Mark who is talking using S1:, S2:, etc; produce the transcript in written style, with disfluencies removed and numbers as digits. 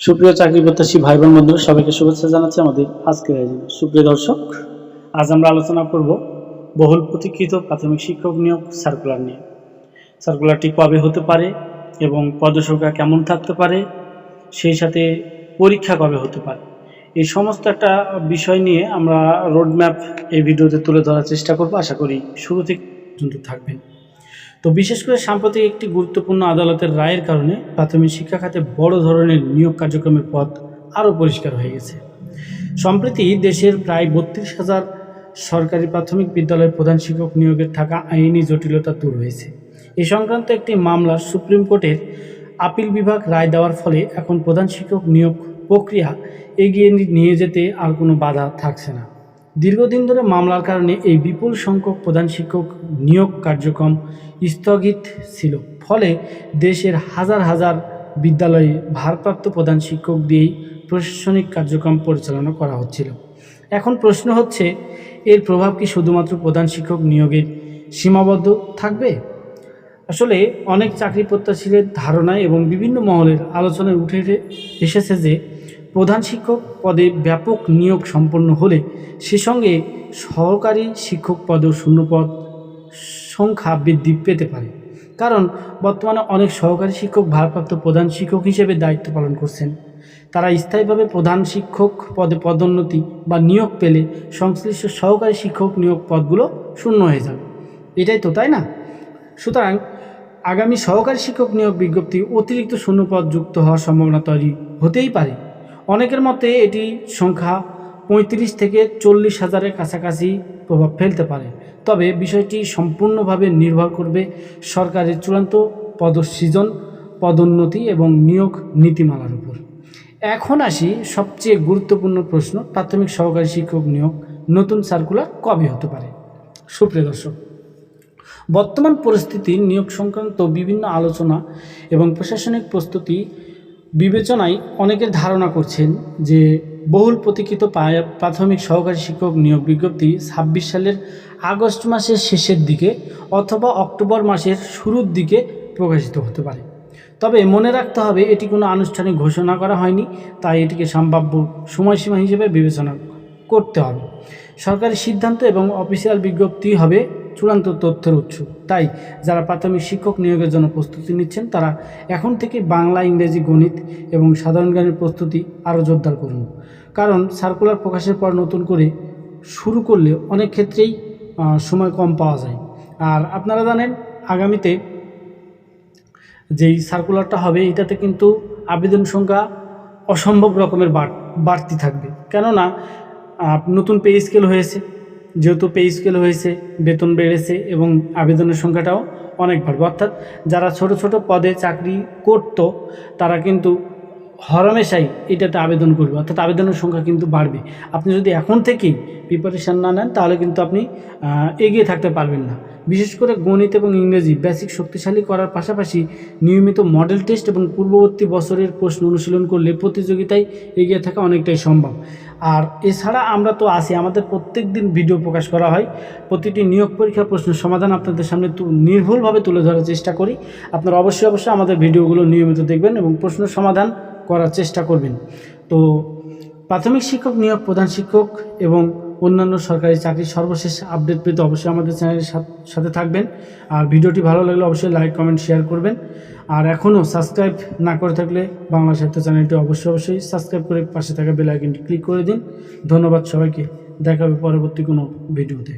S1: সুপ্রিয় চাকরি প্রত্যাশী ভাই বোন বন্ধুরা, সবাইকে শুভেচ্ছা জানাচ্ছি আমাদের আজকের আয়োজনে। সুপ্রিয় দর্শক, আজ আমরা আলোচনা করব বহুল প্রতীক্ষিত প্রাথমিক শিক্ষক নিয়োগ সার্কুলার নিয়ে। সার্কুলারটি কবে হতে পারে এবং পদসংখ্যা কেমন থাকতে পারে, সেই সাথে পরীক্ষা কবে হতে পারে, এই সমস্ত একটা বিষয় নিয়ে আমরা রোডম্যাপ এই ভিডিওতে তুলে ধরার চেষ্টা করব। আশা করি শুরু থেকে পর্যন্ত থাকবেন। তো বিশেষ করে সাম্প্রতিক একটি গুরুত্বপূর্ণ আদালতের রায়ের কারণে প্রাথমিক শিক্ষা খাতে বড় ধরনের নিয়োগ কার্যক্রমের পথ আরও পরিষ্কার হয়ে গেছে। সম্প্রতি দেশের প্রায় ৩২,০০০ সরকারি প্রাথমিক বিদ্যালয়ের প্রধান শিক্ষক নিয়োগের থাকা আইনি জটিলতা দূর হয়েছে। এ সংক্রান্ত একটি মামলা সুপ্রিম কোর্টের আপিল বিভাগ রায় দেওয়ার ফলে এখন প্রধান শিক্ষক নিয়োগ প্রক্রিয়া এগিয়ে নিয়ে যেতে আর কোনো বাধা থাকছে না। দীর্ঘদিন ধরে মামলার কারণে এই বিপুল সংখ্যক প্রধান শিক্ষক নিয়োগ কার্যক্রম স্থগিত ছিল। ফলে দেশের হাজার হাজার বিদ্যালয়ে ভারপ্রাপ্ত প্রধান শিক্ষক দিয়েই প্রশাসনিক কার্যক্রম পরিচালনা করা হচ্ছিল। এখন প্রশ্ন হচ্ছে, এর প্রভাব কি শুধুমাত্র প্রধান শিক্ষক নিয়োগে সীমাবদ্ধ থাকবে? আসলে অনেক চাকরি প্রত্যাশীদের ধারণা এবং বিভিন্ন মহলের আলোচনায় উঠে এসেছে যে প্রধান শিক্ষক পদে ব্যাপক নিয়োগ সম্পন্ন হলে সে সঙ্গে সহকারী শিক্ষক পদেও শূন্যপদ সংখ্যা বৃদ্ধি পেতে পারে। কারণ বর্তমানে অনেক সহকারী শিক্ষক ভারপ্রাপ্ত প্রধান শিক্ষক হিসেবে দায়িত্ব পালন করছেন। তারা স্থায়ীভাবে প্রধান শিক্ষক পদে পদোন্নতি বা নিয়োগ পেলে সংশ্লিষ্ট সহকারী শিক্ষক নিয়োগ পদগুলো শূন্য হয়ে যাবে। এটাই তো, তাই না? সুতরাং আগামী সহকারী শিক্ষক নিয়োগ বিজ্ঞপ্তি অতিরিক্ত শূন্যপদ যুক্ত হওয়ার সম্ভাবনা তৈরি হতেই পারে। অনেকের মতে এটি সংখ্যা ৩৫ থেকে ৪০,০০০-এর কাছাকাছি প্রভাব ফেলতে পারে। তবে বিষয়টি সম্পূর্ণভাবে নির্ভর করবে সরকারের চূড়ান্ত পদসৃজন, পদোন্নতি এবং নিয়োগ নীতিমালার উপর। এখন আসি সবচেয়ে গুরুত্বপূর্ণ প্রশ্ন, প্রাথমিক সহকারী শিক্ষক নিয়োগ নতুন সার্কুলার কবে হতে পারে? সুপ্রিয় দর্শক, বর্তমান পরিস্থিতি নিয়োগ সংক্রান্ত বিভিন্ন আলোচনা এবং প্রশাসনিক প্রস্তুতি বিবেচনায় অনেকের ধারণা করছেন যে বহুল প্রতীক্ষিত প্রাথমিক সহকারী শিক্ষক নিয়োগ বিজ্ঞপ্তি ২৬ সালের আগস্ট মাসের শেষের দিকে অথবা অক্টোবর মাসের শুরুর দিকে প্রকাশিত হতে পারে। তবে মনে রাখতে হবে, এটি কোনো আনুষ্ঠানিক ঘোষণা করা হয়নি, তাই এটিকে সম্ভাব্য সময়সীমা হিসেবে বিবেচনা করতে হবে। সরকারি সিদ্ধান্ত এবং অফিসিয়াল বিজ্ঞপ্তি হবে চূড়ান্ত তথ্যের উৎস। তাই যারা প্রাথমিক শিক্ষক নিয়োগের জন্য প্রস্তুতি নিচ্ছেন তারা এখন থেকে বাংলা, ইংরেজি, গণিত এবং সাধারণ জ্ঞানের প্রস্তুতি আরও জোরদার করুন। কারণ সার্কুলার প্রকাশের পর নতুন করে শুরু করলে অনেক ক্ষেত্রেই সময় কম পাওয়া যায়। আর আপনারা জানেন, আগামীতে যেই সার্কুলারটা হবে এটাতে কিন্তু আবেদন সংখ্যা অসম্ভব রকমের বাড়তি থাকবে। কেননা নতুন পে স্কেল হয়েছে, যেহেতু পে স্কেল হয়েছে, বেতন বেড়েছে এবং আবেদনের সংখ্যাটাও অনেক বাড়বে। অর্থাৎ যারা ছোট ছোট পদে চাকরি করত তারা কিন্তু হরমেশাই এটাতে আবেদন করবে, অর্থাৎ আবেদনের সংখ্যা কিন্তু বাড়বে। আপনি যদি এখন থেকেই প্রিপারেশান না নেন তাহলে কিন্তু আপনি এগিয়ে থাকতে পারবেন না। বিশেষ করে গণিত এবং ইংরেজি বেসিক শক্তিশালী করার পাশাপাশি নিয়মিত মডেল টেস্ট এবং পূর্ববর্তী বছরের প্রশ্ন অনুশীলন করলে প্রতিযোগিতায় এগিয়ে থাকা অনেকটাই সম্ভব। আর এছাড়া আমরা তো আছি, আমাদের প্রত্যেক দিন ভিডিও প্রকাশ করা হয়, প্রতিটি নিয়োগ পরীক্ষার প্রশ্নের সমাধান আপনাদের সামনে নির্ভুলভাবে তুলে ধরার চেষ্টা করি। আপনারা অবশ্যই আমাদের ভিডিওগুলো নিয়মিত দেখবেন এবং প্রশ্নের সমাধান করার চেষ্টা করবেন। তো প্রাথমিক শিক্ষক নিয়োগ, প্রধান শিক্ষক এবং অন্যান্য সরকারি চাকরির সর্বশেষ আপডেট পেতে অবশ্যই আমাদের চ্যানেলের সাথে থাকবেন। আর ভিডিওটি ভালো লাগলে অবশ্যই লাইক, কমেন্ট, শেয়ার করবেন। আর এখনও সাবস্ক্রাইব না করে থাকলে বাংলা সাহিত্য চ্যানেলটি অবশ্যই সাবস্ক্রাইব করে পাশে থাকা বেল আইকনটি ক্লিক করে দিন। ধন্যবাদ সবাইকে, দেখা হবে পরবর্তী কোনো ভিডিওতে।